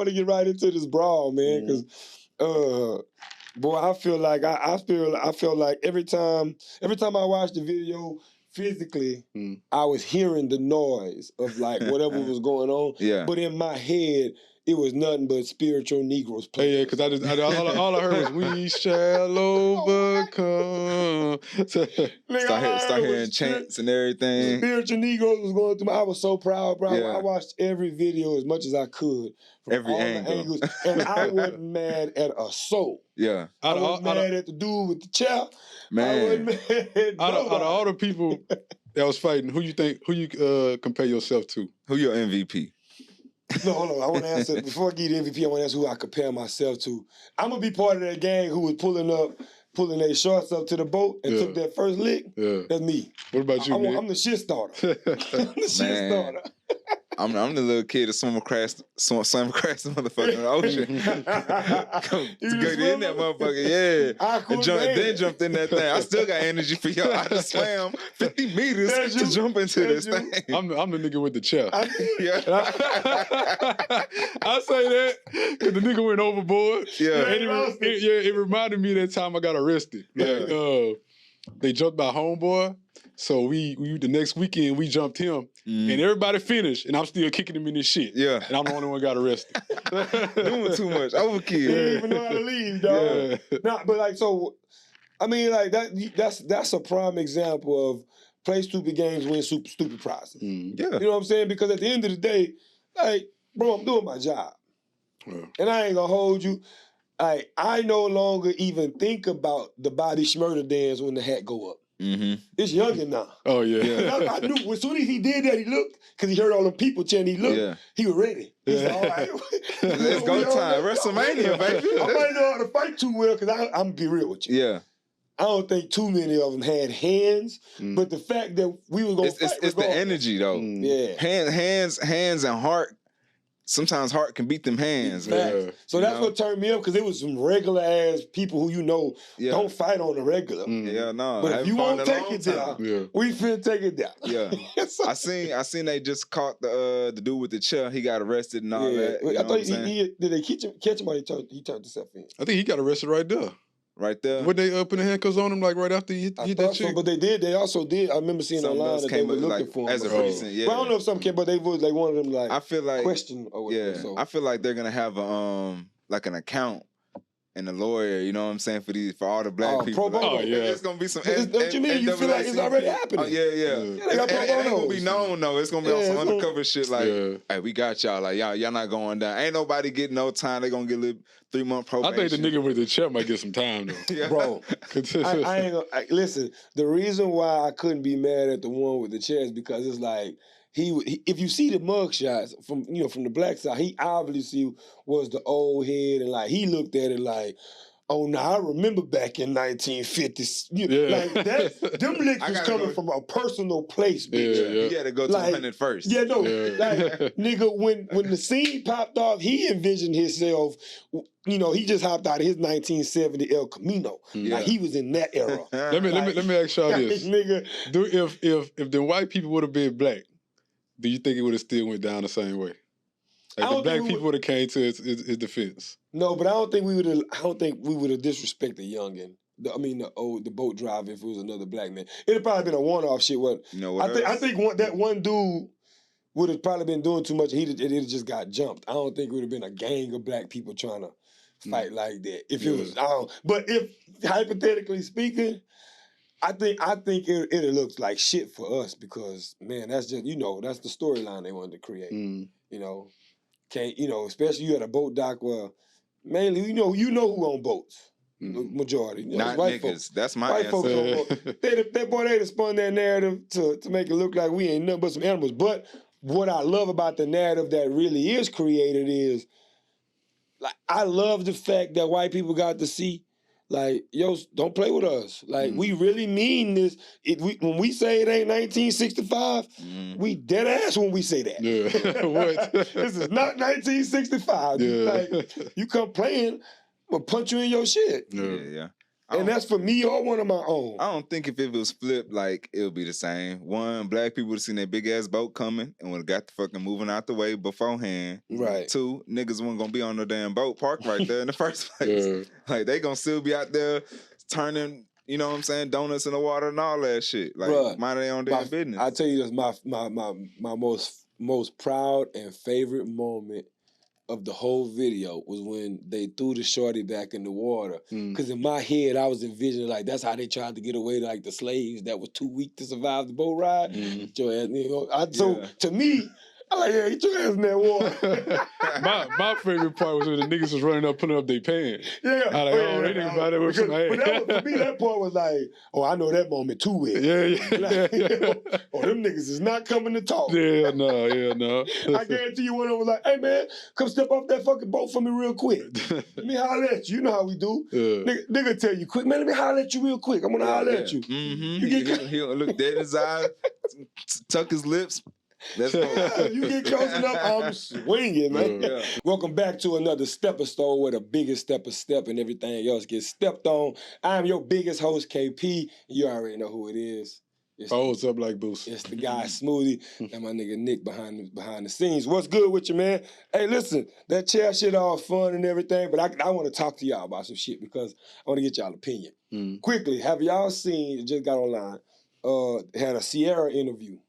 want to get right into this brawl, man, because boy, I feel like I feel like every time I watch the video, physically, I was hearing the noise of like whatever was going on. Yeah. But in my head, it was nothing but spiritual Negroes playing. Yeah, because all I heard was "We shall overcome." Start hearing chants and everything. Spiritual Negroes was going through. I was so proud, bro. Yeah. I watched every video as much as I could from Every all angle. the angles, and I wasn't mad at a soul. Yeah. I wasn't mad at the dude with the chair. Man. I wasn't mad at Out of nobody. all the people that was fighting, who you compare yourself to? Who your MVP? No, hold on. I want to answer, before I give you the MVP, I want to answer who I compare myself to. I'm going to be part of that gang who was pulling their shorts up to the boat and took that first lick. Yeah. That's me. What about you, man? I'm the shit starter. I'm the shit starter. I'm the little kid that swam across the motherfucking ocean. to go in that motherfucker, yeah. And then jumped in that thing. I still got energy for y'all. I just swam 50 meters to jump into this thing. I'm the nigga with the chair. Yeah. I say that because the nigga went overboard. Yeah. And it reminded me of that time I got arrested. Like, they jumped my homeboy. So we the next weekend we jumped him and everybody finished and I'm still kicking him in this shit. Yeah. And I'm the only one got arrested. Doing too much. Overkill. He didn't even know how to leave, dog. Yeah. Nah, but like, so, I mean, like, that's a prime example of play stupid games, win stupid prizes. Yeah. You know what I'm saying? Because at the end of the day, like, bro, I'm doing my job. Yeah. And I ain't gonna hold you. I no longer even think about the body schmurder dance when the hat go up. Mm-hmm. It's youngin' now. Oh, yeah. I knew as soon as he did that, he looked, because he heard all the people chanting, he looked, he was ready. He said, all right. Let's go time. WrestleMania, baby. I might know how to fight too well, because I'm going to be real with you. Yeah. I don't think too many of them had hands, but the fact that we were going to fight it's the energy, though. Yeah. Hands and heart. Sometimes heart can beat them hands. Yeah. So that's what turned me up, because it was some regular ass people who don't fight on the regular. Yeah, no. But if you won't take it down, we finna take it down. Yeah. I seen they just caught the dude with the chair. He got arrested and all that. I thought did they catch him or he turned himself in? I think he got arrested right there. Right there. Would they put the handcuffs on him like right after he hit that chick? But they did. They also did. I remember seeing online that they were looking for him. As a recent, But I don't know if something came, but they was like one of them like I feel like question or whatever. Yeah. So. I feel like they're gonna have like an account and a lawyer, you know what I'm saying, for all the black people. Pro bono. Like, it's gonna be some. Don't you mean you feel like it's already happening? Oh, yeah. They got pro It ain't gonna bonos. be known though. It's gonna be on some undercover shit like, hey, we got y'all. Like y'all not going down. Ain't nobody getting no time. They gonna get a little 3-month probation. I think the nigga with the chair might get some time though. Yeah. Bro, I ain't gonna listen. The reason why I couldn't be mad at the one with the chair is because it's like he if you see the mug shots from the black side, he obviously was the old head and like he looked at it like, oh no, I remember back in 1950s. Like that, them licks was coming from a personal place, bitch. Yeah. You gotta go to 100 first. Yeah, no. Like, nigga, when the scene popped off, he envisioned himself, he just hopped out of his 1970 El Camino. Like he was in that era. Let me ask y'all this. Nigga. If the white people would have been black, do you think it would have still went down the same way? Like the black people would have came to his defense. No, but I don't think we would have disrespected youngin. The boat driver if it was another black man. It'd probably been a one-off shit. I think that one dude would have probably been doing too much. It just got jumped. I don't think it would have been a gang of black people trying to fight like that. If it was, but if hypothetically speaking, I think it looks like shit for us because man, that's just that's the storyline they wanted to create. Especially you at a boat dock where mainly you know who on boats. The majority. Not white niggas. Folks. That's my white answer. Folks on boats. They'd spun that narrative to make it look like we ain't nothing but some animals. But what I love about the narrative that really is created is like I love the fact that white people got to see like, yo, don't play with us. Like, we really mean this. When we say it ain't 1965, we dead ass when we say that. Yeah. What? This is not 1965. Yeah. Like, you come playing, I'm gonna punch you in your shit. Yeah. And that's for me or one of my own. I don't think if it was flipped, like, it would be the same. One, black people would have seen that big-ass boat coming and would have got the fucking moving out the way beforehand. Right. Two, niggas weren't going to be on no damn boat parked right there in the first place. Yeah. Like, they going to still be out there turning, you know what I'm saying, donuts in the water and all that shit. Like, mind their own damn business. I tell you this, my most proud and favorite moment of the whole video was when they threw the shorty back in the water. Because in my head, I was envisioning, like, that's how they tried to get away, like, the slaves that was too weak to survive the boat ride. So, to me, I'm like, yeah, get your ass in that water. my favorite part was when the niggas was running up, putting up their pants. Yeah. I like, they didn't buy that with some ass. But for me, that part was like, oh, I know that moment too well. Yeah. Like, oh, them niggas is not coming to talk. Yeah, no. I guarantee you one of them was like, hey, man, come step off that fucking boat for me real quick. Let me holler at you. You know how we do. Yeah. Nigga tell you quick, man, let me holler at you real quick. I'm gonna holler at you. Mm-hmm. He'll look dead in his eyes, tuck his lips. Let's go. You get close enough, I'm swinging, man. Yeah. Welcome back to another Stepper Store where the biggest step and everything else gets stepped on. I'm your biggest host, KP. You already know who it is. What's up, like Boost? It's the guy Smoothie and my nigga Nick behind the scenes. What's good with you, man? Hey, listen, that chair shit all fun and everything, but I want to talk to y'all about some shit because I want to get y'all opinion. Quickly, have y'all seen? It just got online. Had a Ciara interview,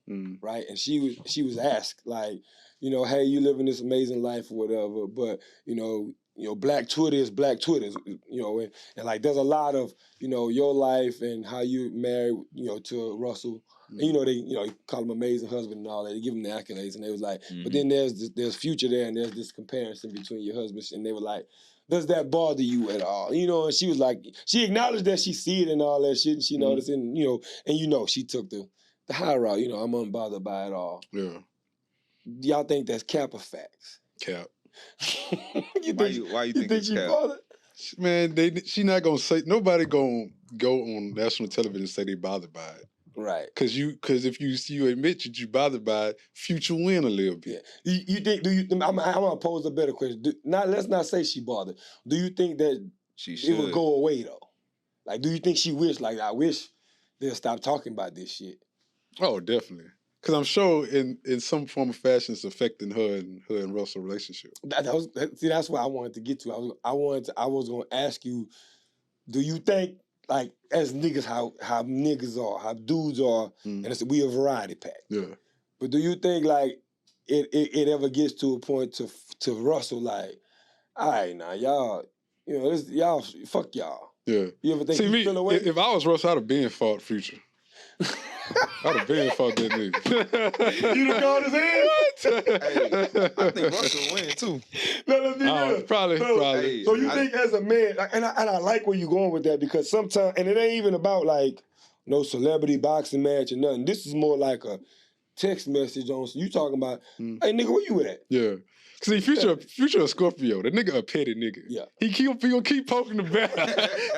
right? And she was asked, like, you know, hey, you living this amazing life or whatever, but you know, Black Twitter is Black Twitter, you know, and like there's a lot of, you know, your life and how you married, you know, to Russell. And, you know, they, you know, call him amazing husband and all that. They give him the accolades, and they was like, but then there's future there, and there's this comparison between your husbands, and they were like, does that bother you at all? You know, and she was like, she acknowledged that she see it and all that shit, and she noticed, and you know, she took the high route. You know, I'm unbothered by it all. Yeah. Y'all think that's cap or facts? Cap. Why you think it's she cap? bothered? Man, she not gonna say. Nobody gonna go on national television and say they bothered by it. Right. Because if you admit that you bothered by it, future win a little bit. Yeah. You think? I'm gonna pose a better question. Let's not say she bothered. Do you think that it would go away though? Like, do you think she wished? Like, I wish they'll stop talking about this shit. Oh, definitely. Because I'm sure in some form or fashion it's affecting her and Russell's relationship. That's what I wanted to get to. I was gonna ask you, do you think, like, as niggas, how niggas are, how dudes are, and we a variety pack. Yeah. But do you think, like, it ever gets to a point to Russell, like, all right, now, y'all, you know, y'all, fuck y'all. Yeah. You ever think he feel away? If I was Russell, I'd have been fought Future. I'd have been fought that nigga. You done called his head? Hey, I think Russell win too. Let's be real. Probably. So you think as a man, and I like where you're going with that, because sometimes, and it ain't even about like no celebrity boxing match or nothing. This is more like a text message on. So you talking about, hey nigga, where you at? Yeah. See, Future a Scorpio. That nigga a petty nigga. Yeah. He gonna keep poking the bear.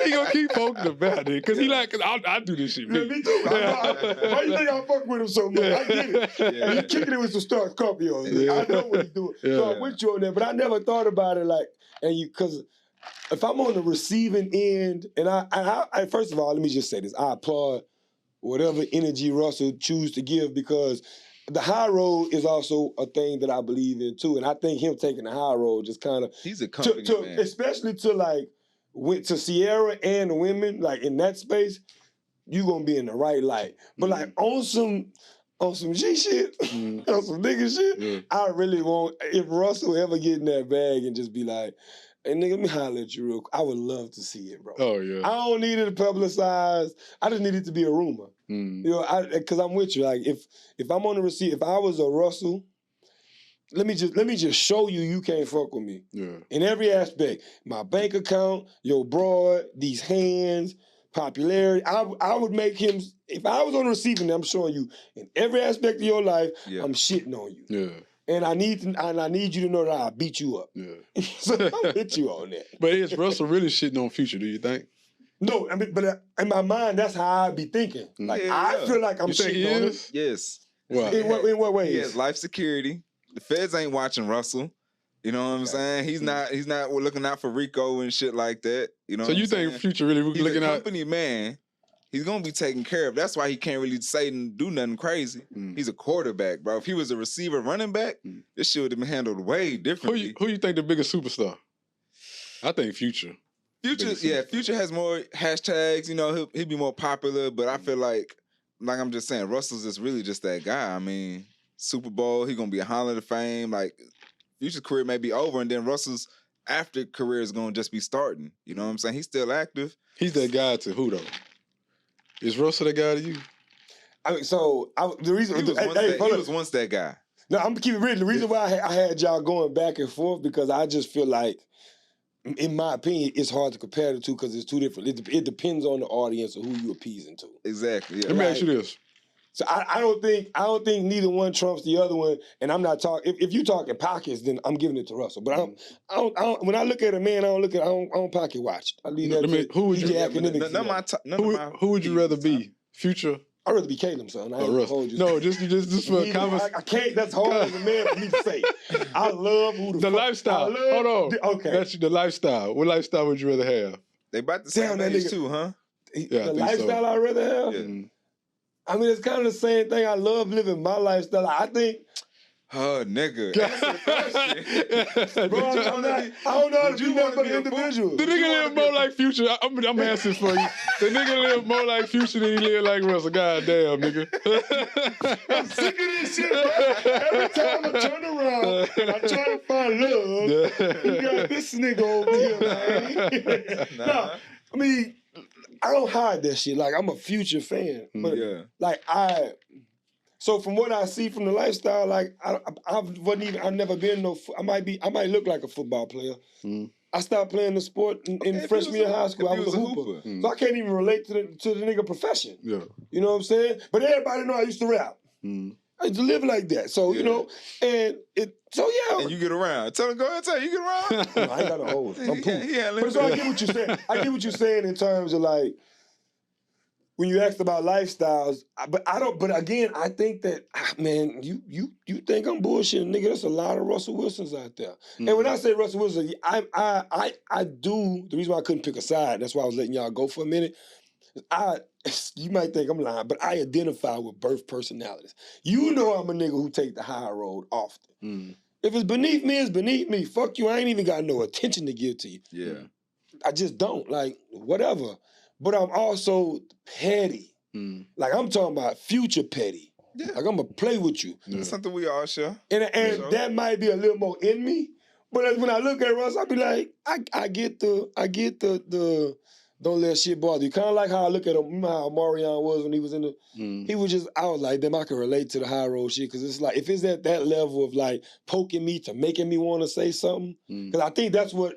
He gonna keep poking the bear, nigga. Cause he like, I do this shit. Yeah, me too. Why you think I fuck with him so much? I get it. Yeah. He kicking it with some Scorpio. Yeah. I know what he's doing. Yeah. So I'm with you on that, but I never thought about it like, cause if I'm on the receiving end, and I first of all, let me just say this. I applaud whatever energy Russell choose to give, because the high road is also a thing that I believe in too, and I think him taking the high road just kind of, he's a company man, especially to like to Ciara and the women, like in that space, you gonna be in the right light. But like on some G shit, on some nigga shit, I really want, if Russell ever get in that bag and just be like, hey nigga, let me holler at you real quick. I would love to see it, bro. Oh yeah. I don't need it publicized. I just need it to be a rumor. You know, because I'm with you. Like if I'm on the receipt, if I was a Russell, let me just show you can't fuck with me. Yeah. In every aspect, my bank account, your broad, these hands, popularity. I would make him. If I was on the receiving end, I'm showing you in every aspect of your life. Yeah. I'm shitting on you. Yeah. And I need you to know that I'll beat you up. Yeah. So I'll hit you on that. But is Russell really shitting on Future, do you think? No, I mean, but in my mind, that's how I be thinking. Like, I feel like I'm shitting on it. Yes. Wow. In what way? He has life security. The feds ain't watching Russell. You know what I'm saying? He's not looking out for Rico and shit like that. You know. So you think Future really looking out? He's a company man. He's gonna be taken care of. That's why he can't really say and do nothing crazy. He's a quarterback, bro. If he was a receiver, running back, this shit would have been handled way differently. Who you think the biggest superstar? I think Future. Future has more hashtags. You know, he'll be more popular. But I feel like I'm just saying, Russell's just really just that guy. I mean, Super Bowl, he gonna be a Hall of Fame. Like, Future's career may be over, and then Russell's after career is gonna just be starting. You know what I'm saying? He's still active. He's that guy to who though? Is Russell that guy to you? I mean, the reason he was once that guy. No, I'm gonna keep it real. The reason why I had y'all going back and forth because I just feel like, in my opinion, it's hard to compare the two because it's two different. It depends on the audience or who you appeasing to. Exactly. Yeah. Let me ask you this. So I don't think neither one trumps the other one. And I'm not talking. If you talking pockets, then I'm giving it to Russell. But I don't. When I look at a man, I don't pocket watch. I leave that. Who would you? Who would you rather be? Future. I'd rather be Caleb, son. I ain't hold you. No, just for a conversation. I can't. That's hard as a man for me to say. I love the lifestyle. Hold on. Okay. That's the lifestyle. What lifestyle would you rather have? They about the same age too, huh? The lifestyle I'd rather have? Yeah. I mean, it's kind of the same thing. I love living my lifestyle. I think... Oh, nigga. Bro, I don't know how to be nothing but an individual. The nigga live more like Future. I'm asking for you. The nigga live more like Future than he live like Russell. God damn, nigga. I'm sick of this shit, bro. Every time I turn around and I try to find love, you got this nigga over here, man. Nah, I mean... I don't hide that shit. Like, I'm a Future fan. But, like, so from what I see from the lifestyle, like, I've never been I might look like a football player. I stopped playing the sport in freshman year of high school. I was a hooper. So I can't even relate to the nigga profession. Yeah. You know what I'm saying? But everybody know I used to rap. I used to live like that. So, you know, and And you get around. Go ahead, tell you get around. No, I ain't got no hoes. I'm cool. But so I get what you're saying. I get what you're saying in terms of like, when you asked about lifestyles, but again, I think that, man, you think I'm bullshitting, nigga, there's a lot of Russell Wilsons out there. And when I say Russell Wilson, I do, the reason why I couldn't pick a side, that's why I was letting y'all go for a minute, you might think I'm lying, but I identify with birth personalities. You know I'm a nigga who take the high road often. If it's beneath me, it's beneath me. Fuck you, I ain't even got no attention to give to you. Yeah. I just don't, like, whatever. But I'm also petty. Like, I'm talking about Future petty. Yeah. Like, I'm going to play with you. That's something we all share. And that might be a little more in me. But when I look at Russ, I be like, I get the don't let shit bother you. Kind of like how I look at him, how Marion was when he was in the... He was just, I was like, damn, I can relate to the high road shit. Because it's like, if it's at that level of like poking me to making me want to say something. Because I think that's what...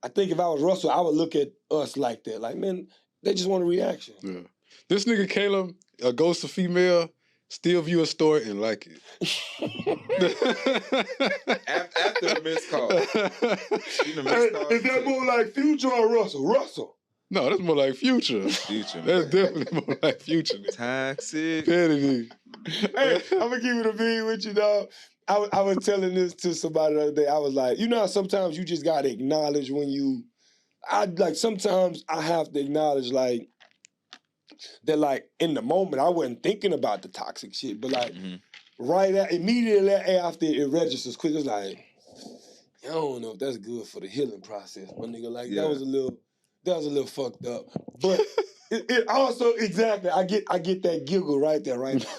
I think if I was Russell, I would look at us like that. Like, man... They just want a reaction. Yeah. This nigga Caleb, a ghost of female, still view a story and like it. After the missed call. Is that more like Future or Russell? Russell. No, that's more like Future. Future. That's definitely more like Future. Toxic. Petty. Hey, I'm going to keep it a bean with you, dog. I was telling this to somebody the other day. I was like, you know how sometimes you just got to acknowledge when you... sometimes I have to acknowledge like that like in the moment I wasn't thinking about the toxic shit, but like immediately after it registers quick, it's like I don't know if that's good for the healing process, my nigga. Like that was a little fucked up. But it also exactly I get that giggle right there, right now.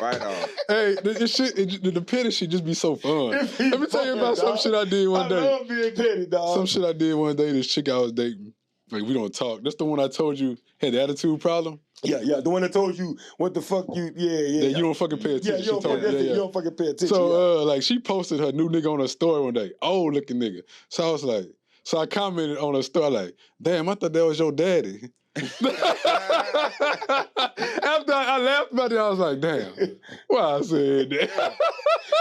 Right on. Hey, the petty shit just be so fun. Let me tell you about some shit I did one day. I love being petty, dog. Some shit I did one day, this chick I was dating. Like, we don't talk. That's the one I told you had the attitude problem? Yeah. The one that told you what the fuck you, you don't fucking pay attention. Yeah, you don't fucking pay attention. So, like, she posted her new nigga on her story one day. Old looking nigga. So I was like, I commented on her story like, damn, I thought that was your daddy. After I laughed about it, I was like, damn, why I said that?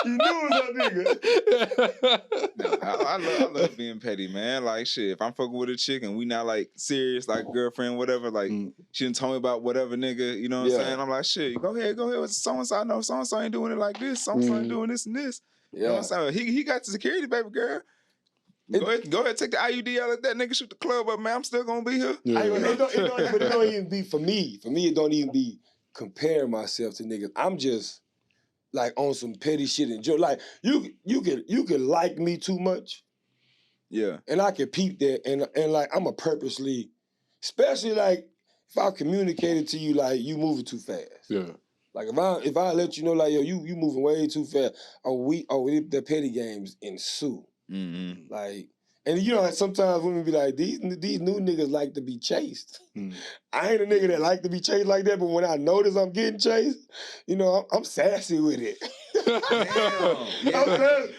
You knew it was that nigga. No, I love being petty, man. Like, shit, if I'm fucking with a chick and we not, like, serious, like, girlfriend, whatever, like, she done told me about whatever nigga, you know what I'm saying? I'm like, shit, go ahead with so-and-so. I know so-and-so ain't doing it like this. So-and-so ain't doing this and this. You know what I'm saying? He got the security, baby girl. Go ahead, take the IUD out of that nigga, shoot the club up, man. I'm still gonna be here. Yeah. It don't even be for me. For me, it don't even be comparing myself to niggas. I'm just like on some petty shit and joke. Like you can like me too much. Yeah. And I can peep that and like I'm a purposely, especially like if I communicated to you like you moving too fast. Yeah. Like if I let you know like yo you moving way too fast, the petty games ensue. Mm-hmm. Like, and you know, sometimes women be like, these new niggas like to be chased. Mm. I ain't a nigga that like to be chased like that, but when I notice I'm getting chased, you know, I'm sassy with it. Damn.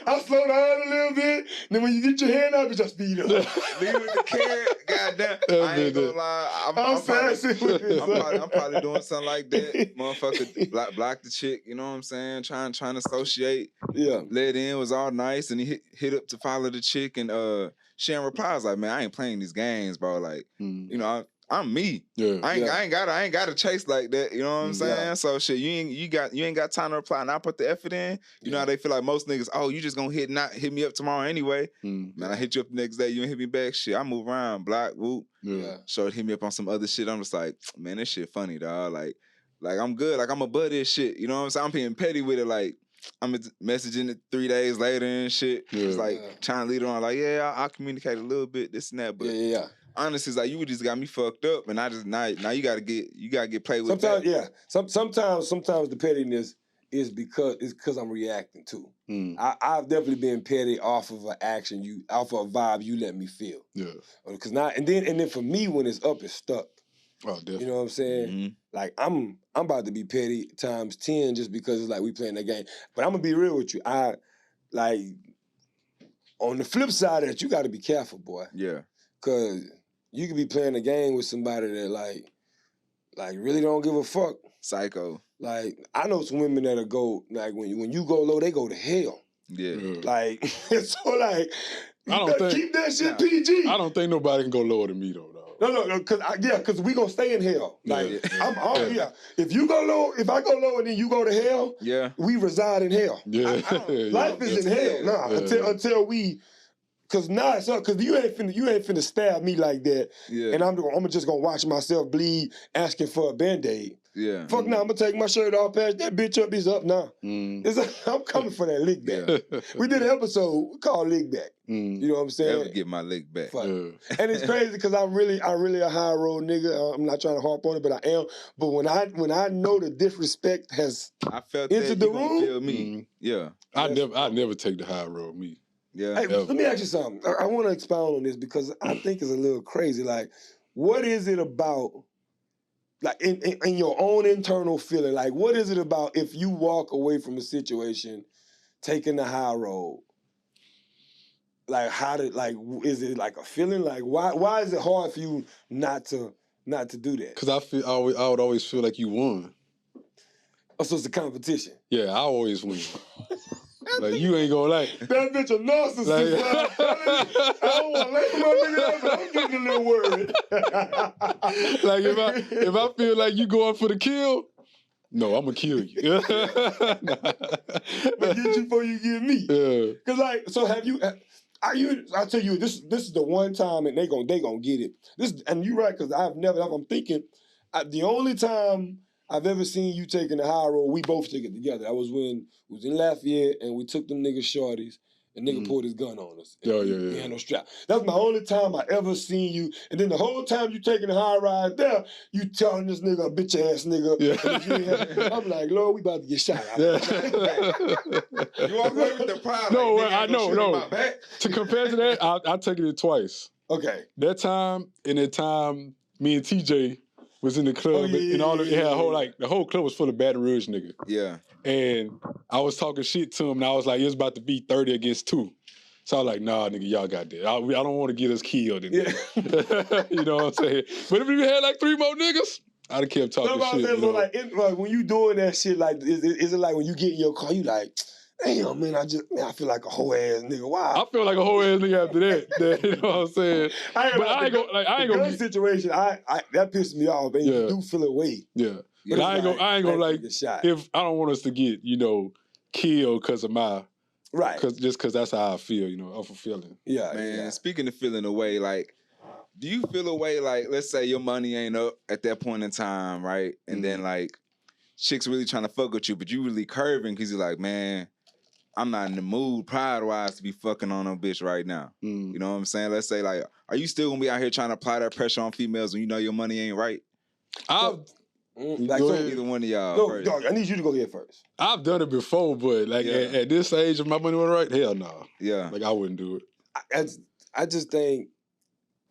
I slow down a little bit, then when you get your hand up, you just speed up. Leave with the carrot, goddamn. I ain't gonna lie. I'm sassy with it. I'm probably doing something like that. Motherfucker block the chick, you know what I'm saying? Trying to associate. Yeah. Let in, was all nice, and he hit up to follow the chick, and Sharon replies like, man, I ain't playing these games, bro. Like, you know, I'm me. Yeah. I ain't got to chase like that. You know what I'm saying? Yeah. So shit, you ain't got time to reply, and I put the effort in. You know how they feel like most niggas. Oh, you just gonna hit me up tomorrow anyway. Man, I hit you up the next day. You ain't hit me back. Shit, I move around, block, whoop. Yeah. Shorty hit me up on some other shit. I'm just like, man, this shit funny, dog. Like I'm good. Like I'm above this shit. You know what I'm saying? I'm being petty with it. Like I'm messaging it 3 days later and shit. Yeah. It's like trying to lead on. Like I'll communicate a little bit, this and that. But yeah. Honestly, it's like you just got me fucked up, and I just now you gotta get played with. Sometimes, that. Sometimes the pettiness is because I'm reacting to. I've definitely been petty off of an action off of a vibe you let me feel. Yeah. Because and then for me when it's up, it's stuck. Oh, definitely. You know what I'm saying? Mm-hmm. Like I'm about to be petty times 10 just because it's like we playing that game. But I'm gonna be real with you. I like on the flip side of that, you got to be careful, boy. Yeah. Cause you could be playing a game with somebody that like really don't give a fuck. Psycho. Like I know some women that'll go like when you go low, they go to hell. Yeah. Like so like keep that shit PG. I don't think nobody can go lower than me though. No, cause we gonna stay in hell. Like If you go low, if I go low and then you go to hell, we reside in hell. Yeah. Life is in hell. Until we. Cause you ain't finna stab me like that, and I'm just gonna watch myself bleed, asking for a Band-Aid. Yeah. Fuck now, I'm gonna take my shirt off, patch that bitch up. He's up now. I'm coming for that lick back. We did an episode called Lick Back. You know what I'm saying? Never get my lick back. And it's crazy because I'm really a high road nigga. I'm not trying to harp on it, but I am. But when I know the disrespect has entered the room, feel me. Yeah. I never take the high road, me. Yeah. Hey, let me ask you something. I want to expound on this because I think it's a little crazy. Like, what is it about, like, in your own internal feeling? Like, what is it about if you walk away from a situation, taking the high road? Like, is it like a feeling? Like, why is it hard for you not to do that? Because I would always feel like you won. Oh, so it's a competition. Yeah, I always win. Like, you ain't gonna like that bitch a narcissist. Like, I don't want to let my nigga out, but I'm getting a little worried. Like if I feel like you going for the kill, no, I'm gonna kill you. But get you before you get me. Yeah. Cause like, so I tell you, this is the one time and they gonna get it. And you're right, cause I'm thinking, the only time I've ever seen you taking the high road, we both took it together. That was when we was in Lafayette and we took them niggas shorties and nigga pulled his gun on us. Yeah. We had no strap. That's my only time I ever seen you. And then the whole time you taking the high ride there, you telling this nigga a bitch ass nigga. Yeah. I'm like, Lord, we about to get shot. You walk away with the pride. No, like, I know, no. To compare to that, I taken it twice. Okay. That time and that time, me and TJ was in the club and the whole club was full of Baton Rouge nigga. Yeah. And I was talking shit to him and I was like, it's about to be 30 against 2. So I was like, nah, nigga, y'all got that. I don't want to get us killed. You know what I'm saying? But if we had like 3 more niggas, I'd have kept talking shit. So like when you doing that shit, like, is it like when you get in your car, you like, damn, man, I feel like a whole ass nigga. Wow. I feel like a whole ass nigga after that. You know what I'm saying? I ain't gonna situation. That pisses me off, and you do feel away. Yeah. But I ain't gonna like, if I don't want us to get, killed because of my Right. Because that's how I feel, I'm fulfilling. Yeah, man. Speaking of feeling away, like, do you feel away like, let's say your money ain't up at that point in time, right? And then like, chicks really trying to fuck with you, but you really curving because you're like, man, I'm not in the mood pride-wise to be fucking on no bitch right now. You know what I'm saying? Let's say like, are you still gonna be out here trying to apply that pressure on females when you know your money ain't right? Either one of y'all first. Dog, I need you to go here first. I've done it before, but like at this age, if my money went right, hell no. Yeah. Like I wouldn't do it.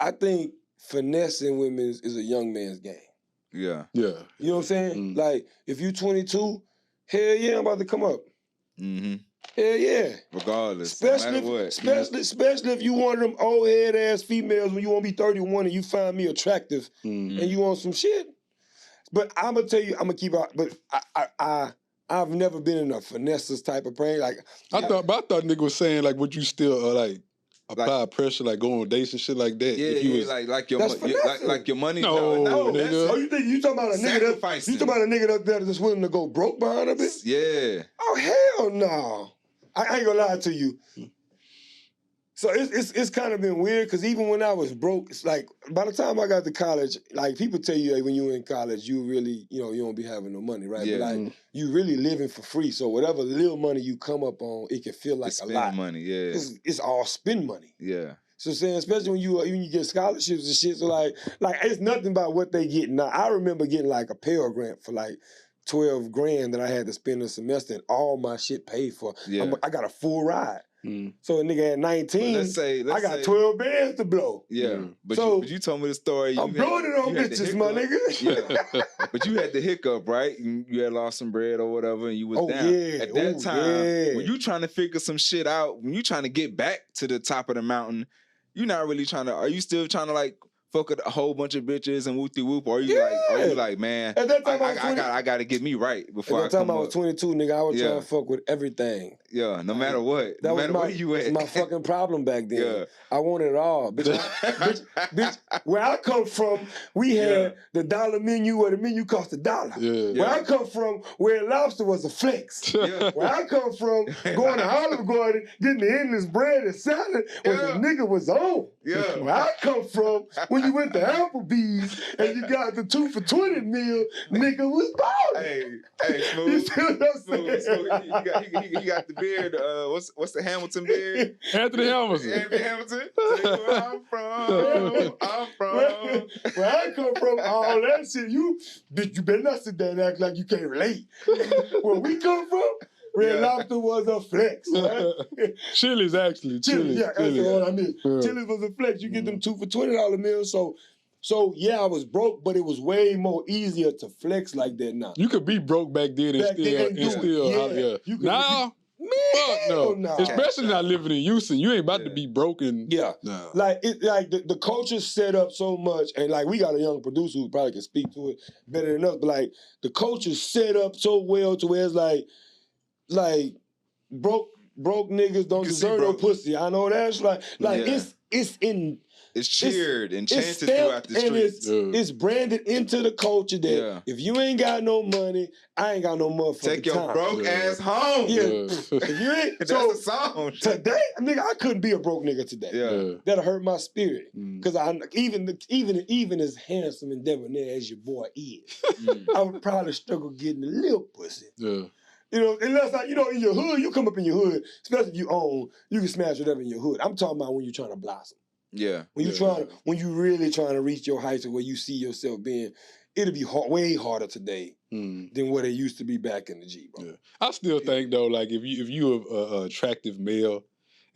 I think finessing women is a young man's game. Yeah. Yeah. You know what I'm saying? Like, if you 22, hell yeah, I'm about to come up. Mm-hmm. Hell yeah. Regardless. Especially, no matter what. especially if you one of them old head ass females when you want to be 31 and you find me attractive and you want some shit. But I'm gonna tell you, I'm gonna keep out. But I've never been in a finesses type of brain. Like I thought nigga was saying like, would you still like apply pressure, like go on dates and shit like that? Yeah, if you was, like your money. No, nigga. Oh, you talking about a nigga you talking about a nigga that's willing to go broke behind a bitch? Yeah. Oh hell no! I ain't gonna lie to you. So it's kind of been weird because even when I was broke, it's like by the time I got to college, like people tell you like, when you in college, you really, you don't be having no money, right? Yeah. But like you really living for free. So whatever little money you come up on, it can feel like a lot. Money, yeah. It's all spend money. Yeah. So saying, especially when you get scholarships and shit, so like it's nothing about what they get now. I remember getting like a Pell Grant for like $12,000 that I had to spend a semester and all my shit paid for. Yeah. I got a full ride. So a nigga at 19, let's say, I got 12 bands to blow. Yeah, but you told me the story. I'm blowing it on bitches, my nigga. Yeah, but you had the hiccup, right? You had lost some bread or whatever, and you was down. Yeah. At that time, when you trying to figure some shit out, when you trying to get back to the top of the mountain, you're not really trying to. Are you still trying to like fuck with a whole bunch of bitches and whoop-de-whoop? Or are you like, man, at that time I got to get me right before I come up. At that time I was 22, nigga, I was trying to fuck with everything. Yeah, no matter what. No matter where you at. That was my fucking problem back then. Yeah. I wanted it all. Bitch, where I come from, we had the dollar menu where the menu cost $1. Yeah. Where I come from, where lobster was a flex. Yeah. Where I come from, going to Olive Garden, getting the endless bread and salad, where the nigga was on. Yeah. Where I come from, when you went to Applebee's and you got the 2 for $20 meal, nigga was balling. Hey, Smooth. You see what I'm saying? Smooth. He got the beard. What's the Hamilton beard? Anthony Hamilton. Anthony Hamilton. Where I'm from. Where I come from, all that shit, you better not sit there and act like you can't relate. Where we come from, Red Lobster was a flex, right? Chili's actually. Chili's. Yeah, that's what I mean. Chili's was a flex. You get them 2 for $20 meals. So yeah, I was broke, but it was way more easier to flex like that now. You could be broke back then and still. Now, fuck no. Especially not living in Houston. You ain't about to be broken. Yeah. No. Like the culture set up so much, and like we got a young producer who probably can speak to it better than us, but like the culture set up so well to where it's like broke niggas don't deserve no pussy. I know that's it's cheered and chanted throughout the streets. It's branded into the culture that if you ain't got no money, I ain't got no motherfucking Take your time. broke ass home. Yeah. If you ain't, that's a song. Today, nigga, I couldn't be a broke nigga today. Yeah. That'll hurt my spirit. Because even as handsome and debonair as your boy is, I would probably struggle getting a little pussy. Yeah. Unless in your hood, you come up in your hood, especially if you own, you can smash whatever in your hood. I'm talking about when you're trying to blossom. Yeah. When you really trying to reach your heights of where you see yourself being, it'll be way harder today than what it used to be back in the G, bro. Yeah. I still think though, like if you a attractive male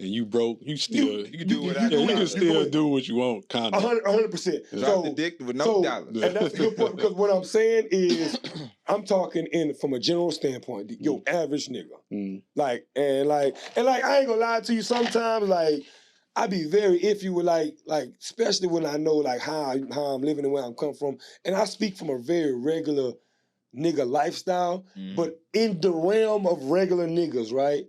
and you broke, you can do what you can still do what you want, kind of. 100%. Drop the dick with no dollars. And that's a good point, because what I'm saying is, I'm talking from a general standpoint, your average nigga. Like I ain't gonna lie to you, sometimes like I be very iffy with like especially when I know like how I'm living and where I'm coming from, and I speak from a very regular nigga lifestyle, but in the realm of regular niggas, right?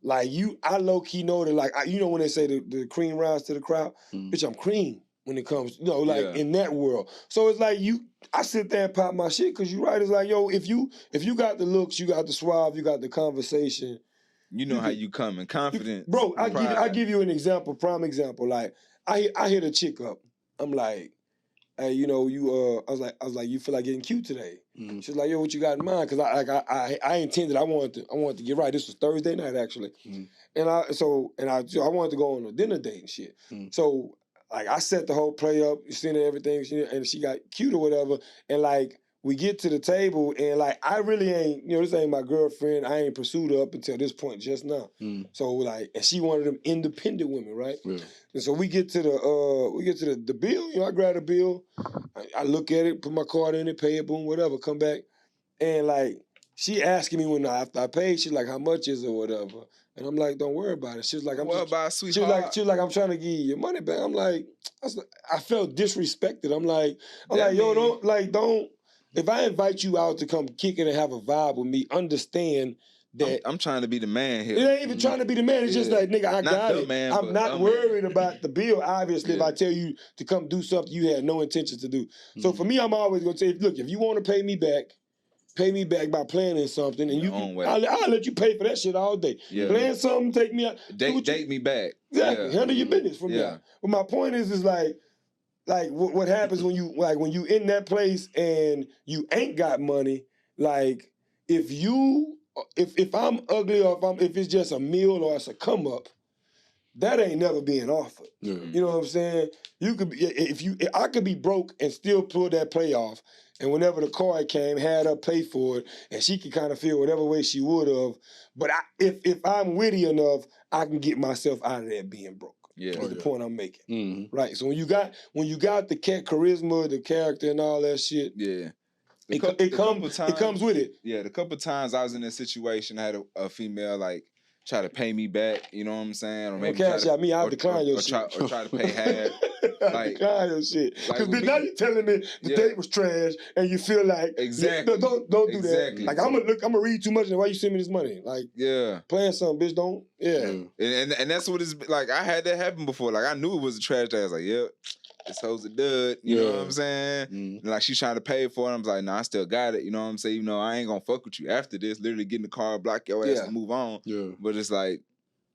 Like I low key know that like when they say the cream rise to the crowd, bitch, I'm cream when it comes, in that world. So it's like I sit there and pop my shit because you right. It's like, yo, if you got the looks, you got the suave, you got the conversation, You know how you coming, confidence. Bro, I give you an example, prime example. Like, I hit a chick up. I'm like, hey, you know, I was like, you feel like getting cute today? Mm-hmm. She's like, yo, what you got in mind? Because I intended, I wanted to get right. This was Thursday night actually, and I wanted to go on a dinner date and shit. So like I set the whole play up, sent her everything, and she got cute or whatever, and like. We get to the table and like I really ain't, this ain't my girlfriend. I ain't pursued her up until this point just now. So like, and she one of them independent women, right? Yeah. And so we get to the bill. I grab the bill, I look at it, put my card in it, pay it, boom, whatever, come back, and like she asking me when after I paid, she's like, how much is it or whatever, and I'm like, don't worry about it. She's like, sweetheart. She was like, I'm trying to give you your money back. I'm like, I felt disrespected. I'm like, yo, don't. If I invite you out to come kick it and have a vibe with me, understand that I'm trying to be the man here. It ain't even trying to be the man. It's just like, nigga, I got it. Man, I'm not worried about the bill, obviously, if I tell you to come do something you had no intention to do. So for me, I'm always going to say, look, if you want to pay me back by planning something, and I'll let you pay for that shit all day. Yeah. Plan something, take me out. Date me back. Exactly. Yeah. Handle your business from there. But my point is like what happens when you in that place and you ain't got money, like if I'm ugly or if it's just a meal or it's a come up, that ain't never being offered. Yeah. You know what I'm saying? You could be I could be broke and still pull that play off, and whenever the card came, had her pay for it, and she could kind of feel whatever way she would have. But if I'm witty enough, I can get myself out of that being broke. Yeah, that's the point I'm making. Mm-hmm. Right. So when you got the charisma, the character, and all that shit, it comes with it. Yeah, the couple times I was in a situation, I had a female like try to pay me back. You know what I'm saying? Or maybe I'll decline your shit. Or try to pay half. Like, decline your shit. Because now you're telling me the date was trash, and you feel like exactly. Don't do that. Like I'm gonna read too much, and why you send me this money? Like playing something, bitch. Don't. Yeah. And that's what it's like. I had that happen before. Like I knew it was a trash day. I was like, yep. This hoe's a dud, you know what I'm saying? And like she's trying to pay for it. I'm like, nah, I still got it. You know what I'm saying? I ain't gonna fuck with you after this. Literally get in the car, block your ass and move on. Yeah. But it's like,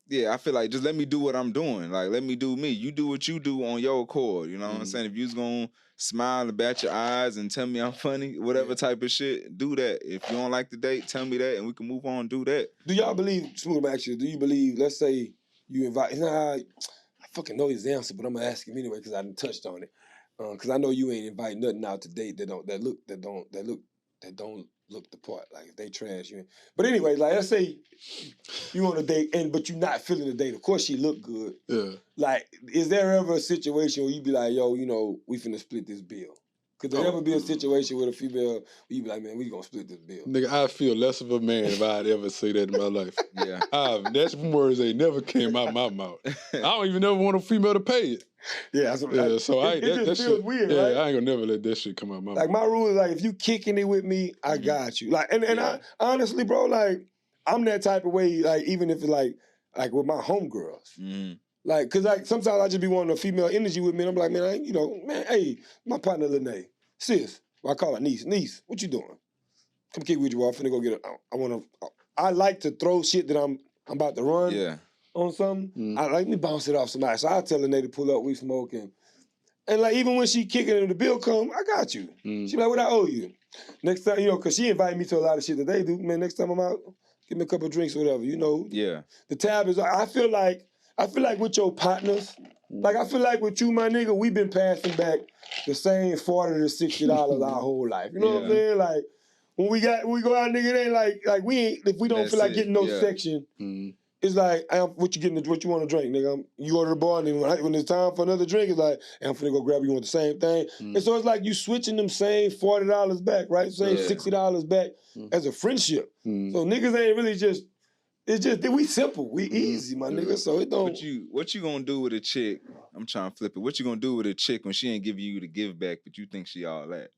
I feel like just let me do what I'm doing. Like, let me do me. You do what you do on your accord. You know what I'm saying? If you's gonna smile and bat your eyes and tell me I'm funny, whatever type of shit, do that. If you don't like the date, tell me that and we can move on and do that. Do y'all believe, Smooth, actually, do you believe, let's say you invite, I fucking know his answer, but I'm gonna ask him anyway because I didn't touched on it. Because I know you ain't invite nothing out to date that don't look the part. Like if they trash you. But anyway, like let's say you on a date but you're not feeling the date. Of course she look good. Yeah. Like, is there ever a situation where you be like, yo, we finna split this bill? Could there ever be a situation with a female where you be like, man, we gonna split this bill? Nigga, I feel less of a man if I'd ever say that in my life. Yeah. That's words that never came out my mouth. I don't even ever want a female to pay it. Yeah, so it just feels weird, right? I ain't gonna never let that shit come out my mouth. Like my rule is like, if you kicking it with me, I got you. Like, and I honestly, bro, like I'm that type of way. Like even if it's like with my homegirls. Mm-hmm. Like, cause like sometimes I just be wanting a female energy with me, and I'm like, man, hey, my partner Lene, sis, I call her niece, what you doing? Come kick with you, I'm finna go get it. I like to throw shit that I'm about to run on something. Mm. I like me bounce it off somebody, so I tell Lene to pull up, we smoke, and like even when she kicking and the bill come, I got you. Mm. She be like, what I owe you? Next time, cause she invited me to a lot of shit that they do. Man, next time I'm out, give me a couple of drinks or whatever, Yeah. The tab is, I feel like with your partners, like I feel like with you, my nigga, we been passing back the same $40 to $60 our whole life. You know what I'm saying? Like when we go out, nigga, it ain't like we ain't, if we don't feel like getting no section, it's like, what you want to drink, nigga? You go to the bar, and when it's time for another drink, it's like, I'm finna go grab you want the same thing. And so it's like you switching them same $40 back, right? Same $60 back as a friendship. So niggas ain't really just. It's just we simple, we easy, my nigga. So it don't. What you gonna do with a chick? I'm trying to flip it. What you gonna do with a chick when she ain't giving you the give back, but you think she all that?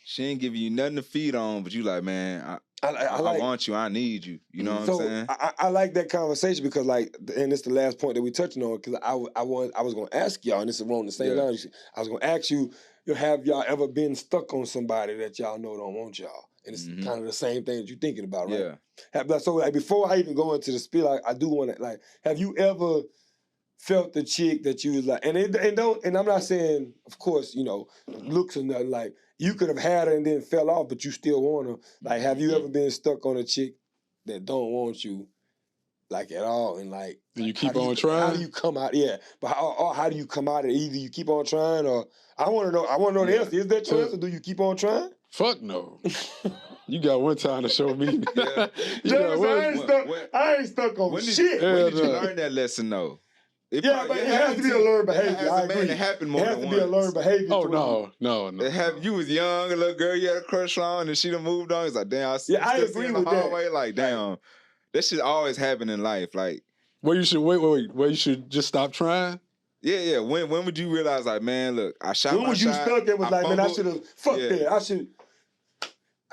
She ain't giving you nothing to feed on, but you like, man, I want you, I need you. You know what I'm saying? I like that conversation because and it's the last point that we touching on because I was gonna ask y'all, and this is wrong the same line. I was gonna ask you, have y'all ever been stuck on somebody that y'all know don't want y'all? And it's kind of the same thing that you're thinking about, right? Yeah. So like before I even go into the spiel, I do want to like, have you ever felt the chick that you was like, and I'm not saying, of course, you know, looks or nothing, like you could have had her and then fell off, but you still want her. Like, have you ever been stuck on a chick that don't want you, like at all, and like, you keep on trying? How do you come out? Yeah, but how do you come out of it? Either you keep on trying, or I want to know the answer. Is that your answer? Do you keep on trying? Fuck no. You got one time to show me. I ain't stuck on shit. When did you learn that lesson though? But it has to be a learned behavior. I agree. It happened more than once. It has to be a learned behavior. Oh, no. You was young, a little girl you had a crush on, and she done moved on. It's like, damn, I agree with that. Like, damn, that shit always happen in life. Like, where you should where you should just stop trying? Yeah. When would you realize, like, man, look, I shot my shot. When was you stuck and was like, man, I should have fucked that. I should.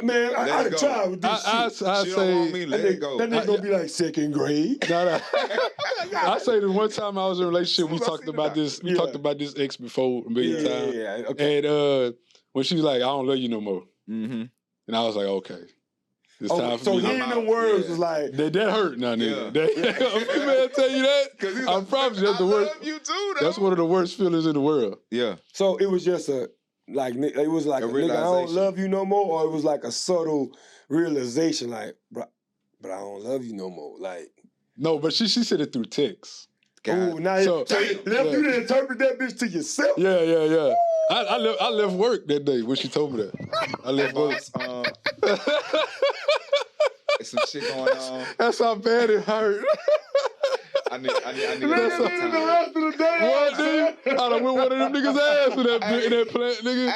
Man, I'd have tried with this shit. I say, want me, let it go. That nigga gonna be like second grade. I say the one time I was in a relationship, we talked about this. We talked about this ex before a million times. Yeah. Okay. And when she was like, I don't love you no more. Mm-hmm. And I was like, okay. It's time for me. So hearing them words was like... That hurt now, nigga. A female tell you that? I promise you that's the worst. Love you too, though. That's one of the worst feelings in the world. Yeah. So it was just it was like a nigga, I don't love you no more, or it was like a subtle realization, like, but I don't love you no more. Like, no, but she said it through text. Oh, now you to interpret that bitch to yourself. Yeah. I left work that day when she told me that. I left work. There's some shit going on. That's how bad it hurt. I need the rest of the day. I done went one of them niggas' ass in that plant, nigga.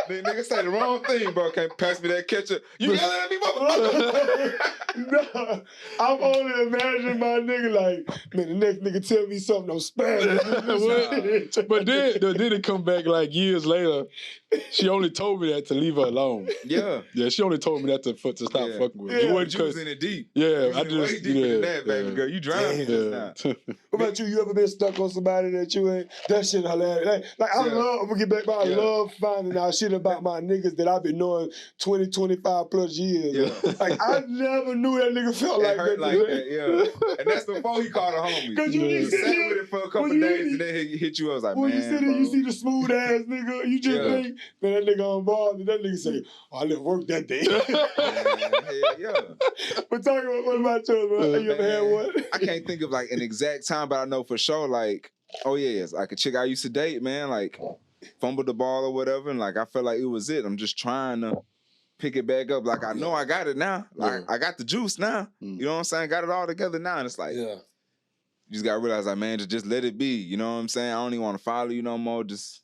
Hey, nigga say the wrong thing, bro. Can't pass me that ketchup. You yelling at me, motherfucker. No, I'm only imagining my nigga like, man, the next nigga tell me something on Spanish. But then it come back like years later. She only told me that to leave her alone. Yeah. Yeah, she only told me that to stop fucking with me. Yeah, you was in it deep. Yeah, I just... way deeper than that, baby girl. You drowned me just now. What about you? You ever been stuck on somebody that you ain't... That shit hilarious. Like I'm gonna get back, but I love finding out shit about my niggas that I've been knowing 20, 25 plus years. Yeah. Like, I never knew that nigga felt like that. Like that, yeah. And that's before he called a homie. Because you sat with it for a couple days and then he hit you. I was like, man, you sit there, you see the smooth ass nigga, you just think, man, that nigga on ball, and that nigga say, oh, I left work that day. Yeah. But talking about, what about you, man? You ever had one? I can't think of like an exact time, but I know for sure, like, it's like a chick I used to date, man, like fumbled the ball or whatever, and like I felt like it was it. I'm just trying to pick it back up. Like I know I got it now. Like I got the juice now. You know what I'm saying? Got it all together now. And it's like, you just gotta realize, like, man, just let it be. You know what I'm saying? I don't even want to follow you no more. Just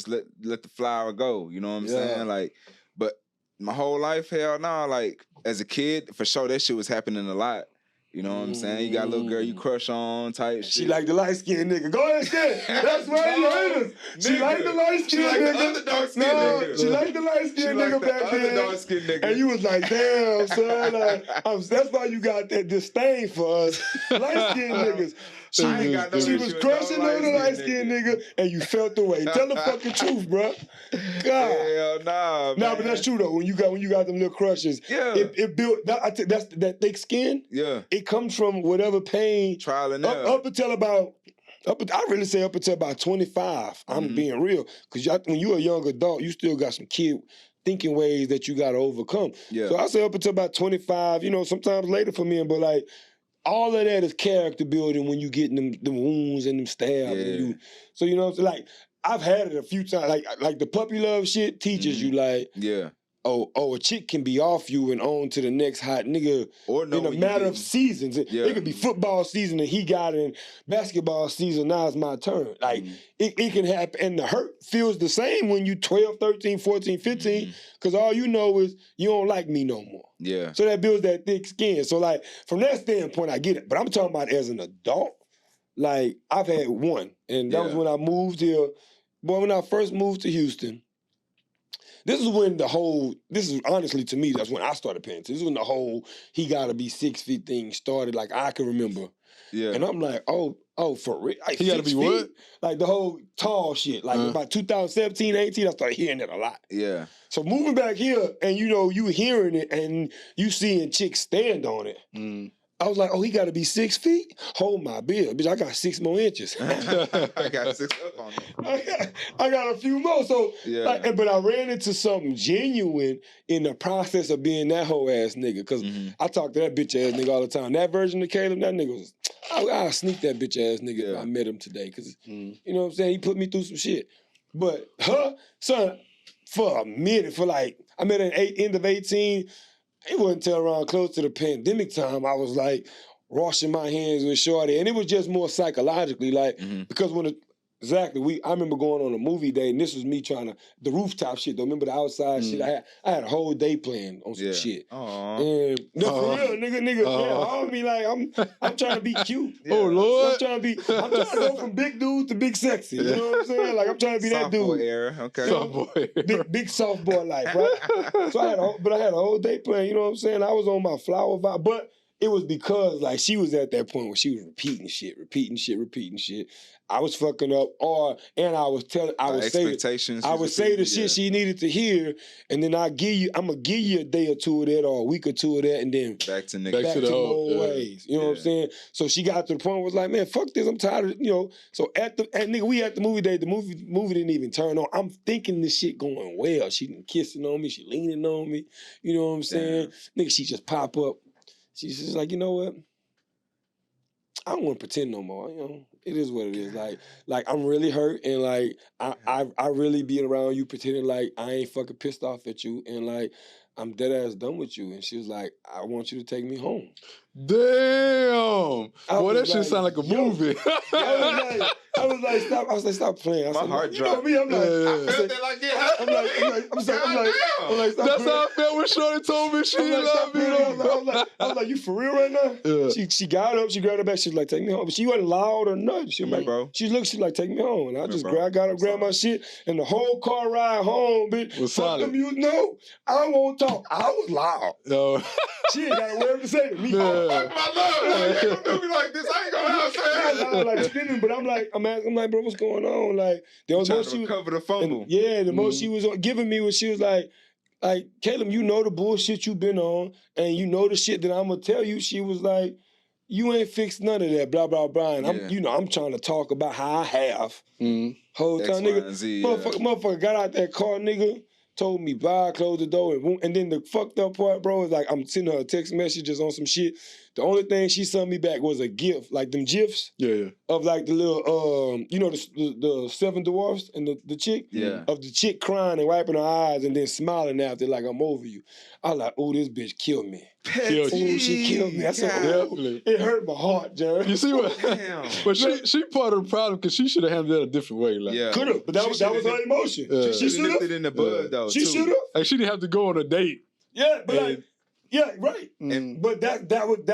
let the flower go. You know what I'm saying? Like, but my whole life, hell no. Like as a kid, for sure, that shit was happening a lot. You know what I'm saying? You got a little girl you crush on type shit. She like the light-skinned nigga. Go ahead, say that's why you hate us. She like the light-skinned nigga. Nigga. She like the light-skinned nigga back then. And you was like, damn, son. That's why you got that disdain for us light-skinned niggas. She was crushing on the light-skinned nigga, and you felt the way. Tell the fucking truth, bro. God. Hell nah, man. Nah, but that's true though. When you got them little crushes, it built. That's that thick skin. Yeah, it comes from whatever pain. Trial and error. Up until about 25. I'm being real, because when you're a young adult, you still got some kid thinking ways that you got to overcome. Yeah. So I say up until about 25. You know, sometimes later for me, but like. All of that is character building when you get them wounds and them stabs. And so you know, like I've had it a few times. Like the puppy love shit teaches you like, a chick can be off you and on to the next hot nigga in a matter of seasons. It could be football season and he got it, and basketball season, now it's my turn. Like, it can happen, and the hurt feels the same when you 12, 13, 14, 15, because all you know is you don't like me no more. Yeah. So that builds that thick skin. So, like, from that standpoint, I get it. But I'm talking about as an adult, like, I've had one, and that was when I moved here. Boy, when I first moved to Houston, this is honestly, to me, that's when I started paying attention. This is when the whole he gotta be 6 feet thing started. Like, I can remember Yeah. And I'm like, oh, for real? Like, he got to be what? Like the whole tall shit. Like about 2017, 18, I started hearing it a lot. Yeah. So moving back here, and you hearing it, and you seeing chicks stand on it. I was like, oh, he got to be 6 feet? Hold my beer. Bitch, I got 6 more inches. I got 6 up on it. I got a few more. So, yeah. But I ran into something genuine in the process of being that whole ass nigga. Because I talk to that bitch ass nigga all the time. That version of Caleb, that nigga was, I'll sneak that bitch ass nigga if I met him today. Because, you know what I'm saying? He put me through some shit. But her, son, for a minute, I met her at end of 18. It wasn't until around close to the pandemic time I was like washing my hands with shorty, and it was just more psychologically, like because I remember going on a movie day, and this was me trying to the rooftop shit. Though, remember the outside shit? I had a whole day planned on some shit. And for real, nigga, I mean, like I'm trying to be cute. Oh Lord, I'm trying to go from big dude to big sexy. You know what I'm saying? Like I'm trying to be that dude. Soft boy era, okay. Soft boy era. Big soft boy life, right? So I had a whole day planned. You know what I'm saying? I was on my flower vibe, but it was because like she was at that point where she was repeating shit. I was fucking up, and I would say the shit she needed to hear, and then I'm gonna give you a day or two of that, or a week or two of that, and then back to the old ways. You know what I'm saying? So she got to the point where it was like, man, fuck this, I'm tired of So we at the movie day, the movie didn't even turn on. I'm thinking this shit going well. She been kissing on me, she leaning on me. You know what I'm saying? Nigga, she just pop up. She's just like, you know what? I don't want to pretend no more. It is what it is. Like I'm really hurt, and like I really being around you pretending like I ain't fucking pissed off at you, and like I'm dead ass done with you. And she was like, I want you to take me home. Damn, boy, that shit sound like a movie. I was like, stop playing. My heart dropped. Me, I'm like, I felt that like I'm like, that's how I felt when Shorty told me she loved me. I was like, you for real right now? Yeah. She got up, she grabbed her back, she was like, take me home. But she wasn't loud or nothing. She was like, bro. She's like, take me home. And I just got up, grabbed my shit, and the whole car ride home, bitch. Was solid. No, I won't talk. I was loud. No. She ain't got a word to say to me. Oh, fuck my love. You don't do me like this. I ain't gonna lie. Like spinning, but I'm like, bro, what's going on? Like, there was trying to recover the fumble. The most she was giving me was she was like, Caleb, you know the bullshit you been on, and you know the shit that I'm gonna tell you. She was like, you ain't fixed none of that, blah blah blah. And I'm trying to talk about how I have. Whole time, nigga, motherfucker got out that car, nigga. Told me bye, closed the door, and then the fucked up part, bro, is like I'm sending her text messages on some shit. The only thing she sent me back was a GIF, like them GIFs, of like the little, the seven dwarfs and the chick, of the chick crying and wiping her eyes and then smiling after like I'm over you. I was like, oh, this bitch killed me. She killed me. I said, it hurt my heart, Jared. You see what? Damn. But she part of the problem because she should have handled that a different way. Like, could have, but that was her emotion. She should have nipped it in the bud though. She should have. Like she didn't have to go on a date. Yeah, but right. But that would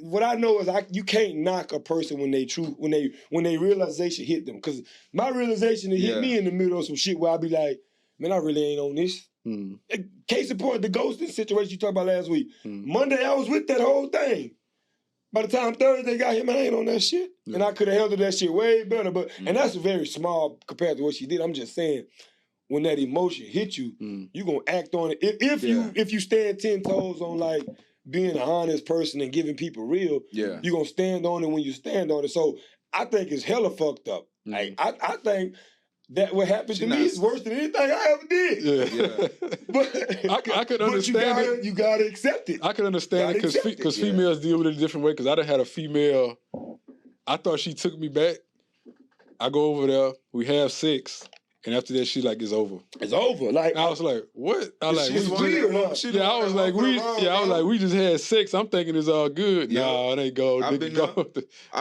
what I know is you can't knock a person when they realization hit them. Because my realization hit me in the middle of some shit where I be like, man, I really ain't on this. Case in point, the ghosting situation you talked about last week. Monday, I was with that whole thing. By the time Thursday got here, man, I ain't on that shit. And I could have handled that shit way better. But and that's very small compared to what she did. I'm just saying, when that emotion hit you, you gonna act on it. If you stand 10 toes on like being an honest person and giving people real, you gonna stand on it when you stand on it. So I think it's hella fucked up. Like I think that what happened to me is worse than anything I ever did. But I could understand it. You gotta accept it. I could understand it because females deal with it a different way. Because I done had a female. I thought she took me back. I go over there. We have sex. And after that, she like, it's over. It's over. Like I was like, what? I was like, she's weird. I was like, we just had sex. I'm thinking it's all good. Nah, it ain't go. I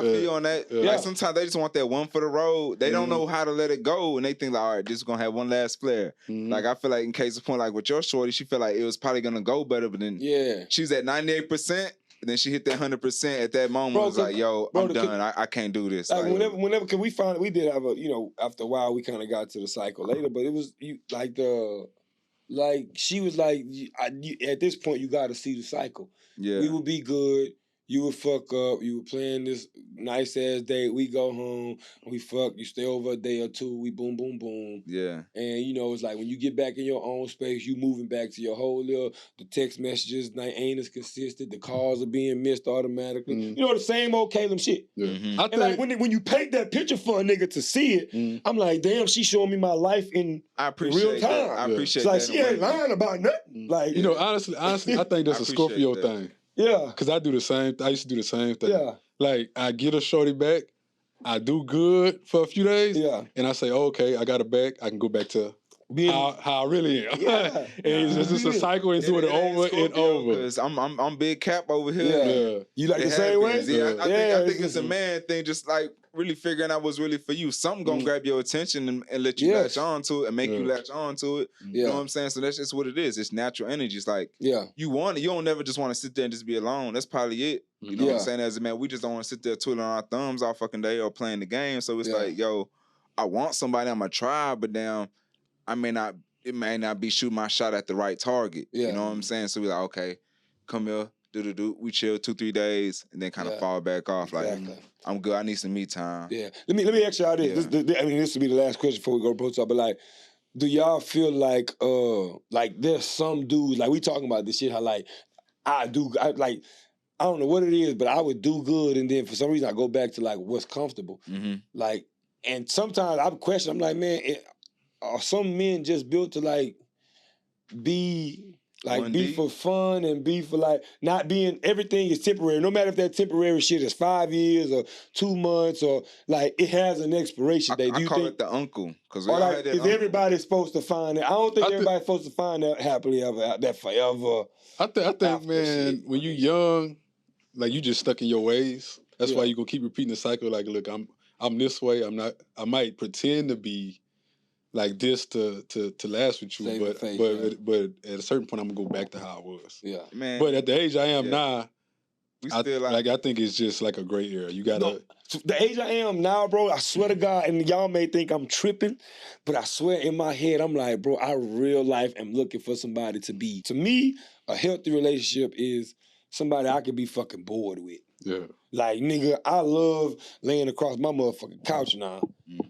feel on that. Like sometimes they just want that one for the road. They don't know how to let it go, and they think like, all right, this is gonna have one last flare. Like I feel like in case of point, like with your shorty, she felt like it was probably gonna go better, but then she's at 98%. And then she hit that 100% at that moment. It was like, yo, I'm done. I can't do this. Like whenever, cause we did have after a while we kind of got to the cycle later, but it was she was like, at this point you got to see the cycle. Yeah, we would be good. you would fuck up, you would plan this nice ass date, we go home, we fuck, you stay over a day or two, we boom, boom, boom. Yeah. And you know, it's like when you get back in your own space, you moving back to your whole little, the text messages ain't as consistent, the calls are being missed automatically. You know, the same old Caleb shit. Yeah. I think, like when you paint that picture for a nigga to see it, I'm like, damn, she showing me my life in real time. That. I appreciate that. It's that. like she ain't lying about nothing. Like, you know, honestly, I think that's a Scorpio thing. Yeah. Because I do the same. I used to do the same thing. Yeah. Like, I get a shorty back, I do good for a few days, and I say, okay, I got her back, I can go back to how I really am. Yeah. And it's just a cycle and doing it over and over. Because I'm big cap over here. Yeah. You like the same way? Yeah. I think it's a man thing, just like really figuring out what's really for you. Something gonna grab your attention and let you latch on to it and make you latch on to it. You know what I'm saying? So that's just what it is. It's natural energy. It's like you want it. You don't never just want to sit there and just be alone. That's probably it. You know what I'm saying? As a man, we just don't want to sit there twiddling our thumbs all fucking day or playing the game. So it's like, yo, I want somebody on my tribe, but damn, it may not be shooting my shot at the right target. You know what I'm saying? So we're like, okay, come here, do. We chill 2-3 days and then kind of fall back off. Like, I'm good. I need some me time. Yeah. Let me ask y'all this. I mean, this will be the last question before we go to post up. But like, do y'all feel like there's some dudes, like we talking about this shit, how like I don't know what it is, but I would do good, and then for some reason I go back to like what's comfortable. Like, and sometimes I question, I'm like, man, are some men just built to like be for fun and be for like not being, everything is temporary. No matter if that temporary shit is 5 years or 2 months or like it has an expiration date. I call it the uncle. Cause like, is everybody supposed to find it? I don't think everybody's supposed to find that happily ever, that forever. I think, man, when you young, like you just stuck in your ways. That's why you gonna keep repeating the cycle. Like, look, I'm this way. I might pretend to be like this to last with you, but at a certain point I'm gonna go back to how I was. Yeah, man. But at the age I am now, I think it's just like a gray area. You gotta the age I am now, bro. I swear to God, and y'all may think I'm tripping, but I swear in my head I'm like, bro, I real life am looking for somebody to be. To me, a healthy relationship is somebody I could be fucking bored with. Yeah. Like, nigga, I love laying across my motherfucking couch now,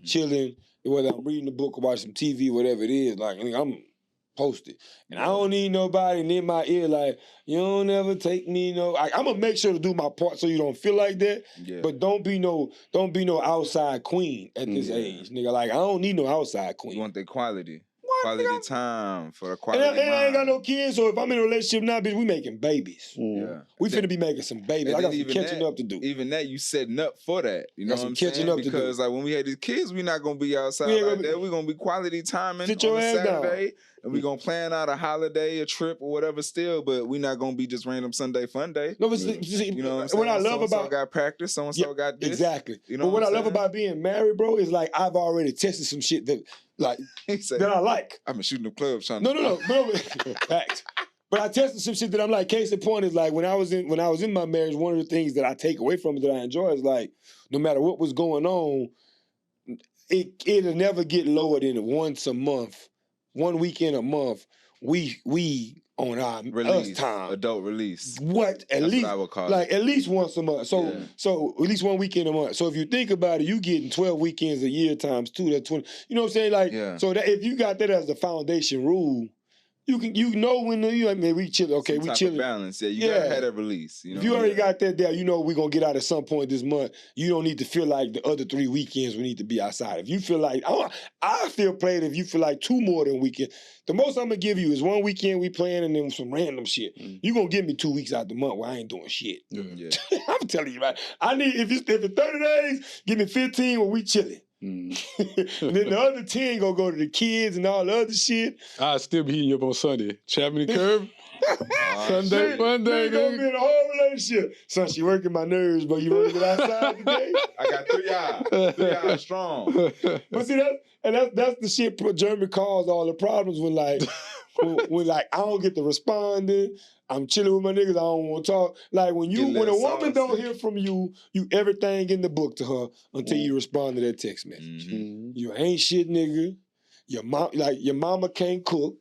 chilling, whether I'm reading a book or watching TV, whatever it is. Like, nigga, I'm posted. And I don't need nobody in my ear like, you don't ever take me no. I'm gonna make sure to do my part so you don't feel like that. Yeah. But don't be no outside queen at this age, nigga. Like, I don't need no outside queen. You want the quality. Quality time for the quality. And I ain't got no kids, so if I'm in a relationship now, bitch, we making babies. Yeah. We finna be making some babies. I got some catching up to do. Even that, you setting up for that. You know what I'm saying? Because like when we had these kids, we not gonna be outside like that. We're gonna be quality timing on a Saturday. And we're gonna plan out a holiday, a trip, or whatever still, but we're not gonna be just random Sunday fun day. No, but see, you know what I'm saying? What I love so-and-so about got practice, so-and-so got this. Exactly. You know but what I love about being married, bro, is like I've already tested some shit that that I like. I've been shooting the clubs trying No. Fact. But I tested some shit that I'm like, case in point is like when I was in my marriage, one of the things that I take away from it that I enjoy is like, no matter what was going on, it'll never get lower than once a month, 1 weekend a month. We on our release, time. Adult release. What? At least what I would call like at least once a month. So at least 1 weekend a month. So if you think about it, you getting 12 weekends a year times 2, that's 20. You know what I'm saying? Like so that if you got that as the foundation rule, you know when we chill. Okay, we chilling. Balance. Yeah, you gotta have that release. You know, if you already got that there, you know we're gonna get out at some point this month. You don't need to feel like the other 3 weekends we need to be outside. If you feel like I feel played if you feel like 2 more than weekend. The most I'm gonna give you is 1 weekend we playing and then some random shit. You gonna give me 2 weeks out the month where I ain't doing shit. Yeah. I'm telling you, right? I need if it's 30 days, give me 15 when we chilling. And then the other 10 gonna go to the kids and all the other shit. I'll still be hitting you up on Sunday. Chapman and Curve. Sunday, fun day. Gonna be in a whole relationship. Son, she working my nerves, but you wanna get outside today? I got 3 hours strong. But see, that's the shit Jeremy calls all the problems when like when like I don't get to responding. I'm chilling with my niggas. I don't want to talk. Like when a woman don't hear from you, you everything in the book to her until you respond to that text message. You ain't shit, nigga. Your mama can't cook.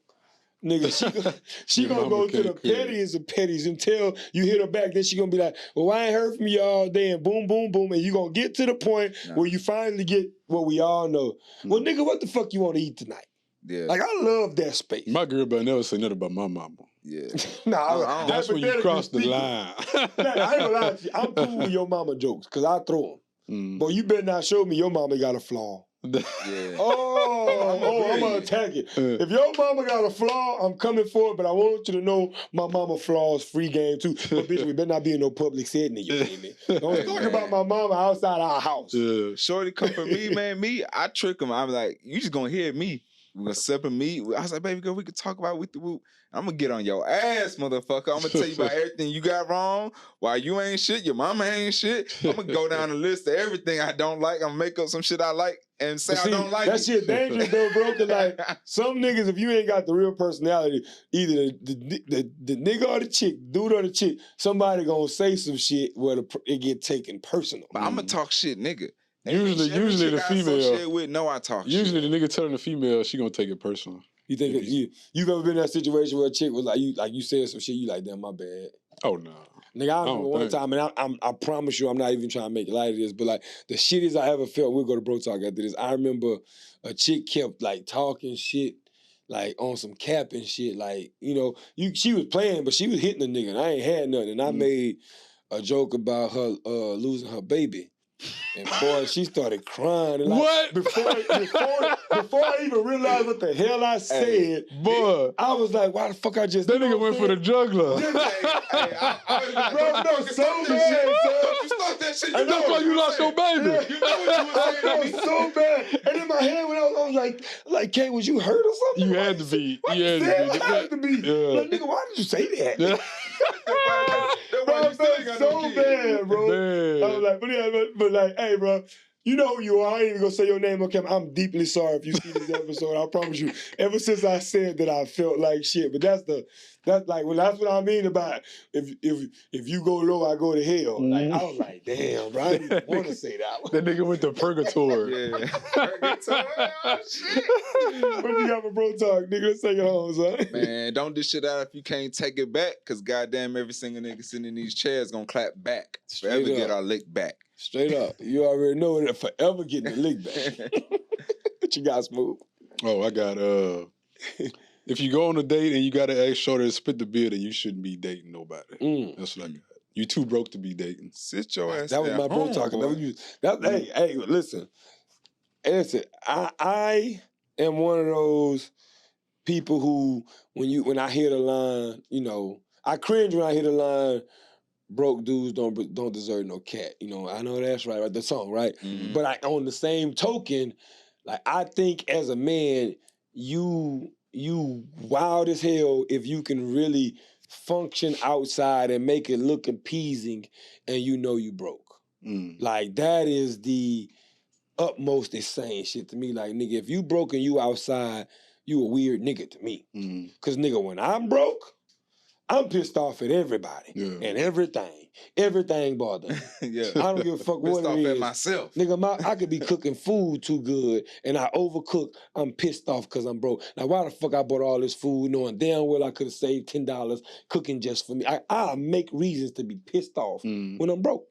nigga, she gonna go to the pettiest of petties until you hit her back. Then she gonna be like, well, I ain't heard from you all day, and boom, boom, boom, and you gonna get to the point where you finally get what we all know. Well, nigga, what the fuck you want to eat tonight? Yeah. Like, I love that space. My girl better never say nothing about my mama. Yeah. That's when you cross the line. I ain't gonna lie to you. I'm cool with your mama jokes, because I throw them. But you better not show me your mama got a flaw. Yeah. I'm gonna attack it. If your mama got a flaw, I'm coming for it, but I want you to know my mama flaws free game too. But bitch, we better not be in no public setting, you feel me? Don't talk about my mama outside our house. Yeah. Shorty come for me, man. I trick him. I'm like, you just gonna hear me. We're gonna separate me. I was like, baby girl, we could talk about with the whoop. I'm gonna get on your ass, motherfucker. I'm gonna tell you about everything you got wrong. Why you ain't shit, your mama ain't shit. I'm gonna go down the list of everything I don't like. I'm gonna make up some shit I like and say I don't like that shit dangerous though, bro. Cause like some niggas, if you ain't got the real personality, either the nigga or the chick, dude or the chick, somebody gonna say some shit where it get taken personal. But I'm gonna talk shit, nigga. Usually the female. I talk shit. Usually the nigga telling the female, she gonna take it personal. You think you've ever been in that situation where a chick was like you said some shit, you like, damn, my bad. Oh no. Nigga, I remember one time, and I promise you, I'm not even trying to make light of this, but like the shittiest I ever felt, we'll go to Bro Talk after this. I remember a chick kept like talking shit, like on some cap and shit, like, you know, she was playing, but she was hitting the nigga, and I ain't had nothing. And I made a joke about her losing her baby. And boy, she started crying. And like, what? Before I even realized what the hell I said, boy, I was like, why the fuck I just... That nigga went for the juggler. Bro, no, so bad, you start that shit. And that's why you lost your baby. Yeah. You know what you were saying. I was so bad. And in my head, when I was like, Kay, was you hurt or something? You had to be. You had to be. Yeah. Like, nigga, why did you say that? Yeah. Bro, I felt so bad, bro. Man. I was like, but like, hey, bro, you know who you are. I ain't even gonna say your name on camera. I'm deeply sorry if you see this episode. I promise you. Ever since I said that, I felt like shit. But that's what I mean about if you go low, I go to hell. Like, I was like, damn, bro, I didn't even want to say that one. That nigga went to purgatory. Yeah. Purgatory. Oh, shit. What you got for Bro Talk, nigga? Let's take it home, son. Man, don't dish shit out if you can't take it back, because goddamn every single nigga sitting in these chairs gonna clap back. Forever get our lick back. Straight up. You already know it. Forever getting the lick back. What you got, Smooth? Oh, I got, if you go on a date and you got to ask shorty to split the bill, then you shouldn't be dating nobody. That's what I got. You too broke to be dating. Sit your ass That was my Bro Talk. Hey, listen. I am one of those people who, when I hear the line, you know, I cringe when I hear the line, broke dudes don't deserve no cat. You know, I know that's right, the song, right? Mm-hmm. But on the same token, like, I think as a man, you wild as hell if you can really function outside and make it look appeasing and you know you broke. Like, that is the utmost insane shit to me. Like, nigga, if you broke and you outside, you a weird nigga to me. Cause nigga, when I'm broke, I'm pissed off at everybody and everything. Everything bothers me. Yeah. I don't give a fuck what it is. Pissed off at myself. Nigga, I could be cooking food too good and I overcook. I'm pissed off because I'm broke. Now, why the fuck I bought all this food knowing damn well I could have saved $10 cooking just for me? I make reasons to be pissed off when I'm broke.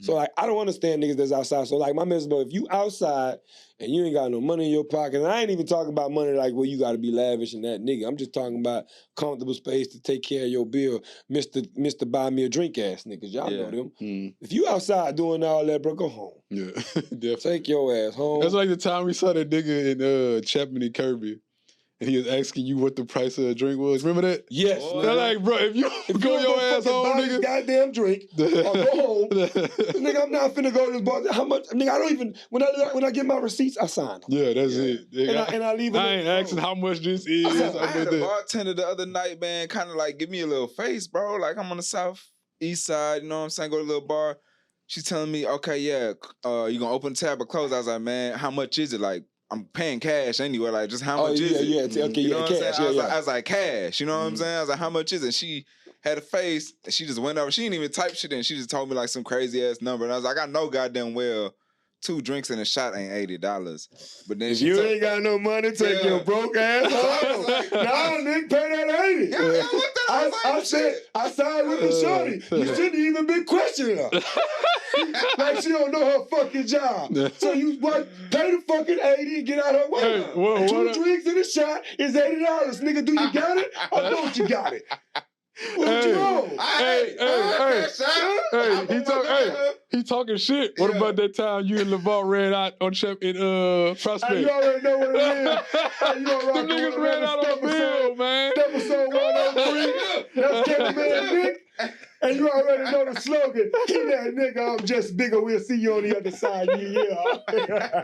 So, like, I don't understand niggas that's outside. So, like, my message, but if you outside and you ain't got no money in your pocket, and I ain't even talking about money like, well, you got to be lavish and that, nigga. I'm just talking about comfortable space to take care of your bill. Mr. Buy me a drink ass niggas. Y'all know them. If you outside doing all that, bro, go home. Yeah, definitely. Take your ass home. That's like the time we saw that nigga in Chapman and Kirby. And he was asking you what the price of a drink was. Remember that? Yes. They're like, bro, if you go your ass home, buy nigga. This goddamn drink or go home. Nigga, I'm not finna go to this bar. How much? Nigga, I don't even, when I get my receipts, I sign them. Yeah, that's it. And I leave it. I ain't asking how much this is. I had a bartender the other night, man, kind of like give me a little face, bro. Like, I'm on the southeast side, you know what I'm saying? Go to a little bar. She's telling me, okay, yeah, you gonna open the tab or close? I was like, man, how much is it? Like, I'm paying cash anyway. Like, just how much is it? You know cash. I was like, cash. You know what I'm saying? I was like, how much is it? She had a face, and she just went over. She didn't even type shit in. She just told me like some crazy ass number, and I was like, I know goddamn well 2 drinks and a shot ain't $80. But then if you ain't got no money, take your broke ass home. Nah, nigga, pay that 80. I said, I signed with the shorty. You shouldn't even been questioning her. Like she don't know her fucking job. So you pay the fucking 80 and get out her way. Hey, 2 drinks and a shot is $80. Nigga, do you got it? I don't you got it. What you on? Hey, he talking shit. What about that time you and LeVar ran out on Prospect? Hey, you already know what it is. Hey, you them niggas ran out on the field, man. Episode 103. That's Kevin Man Nick. And you already know the slogan. He that nigga, I'm just bigger. We'll see you on the other side. Yeah.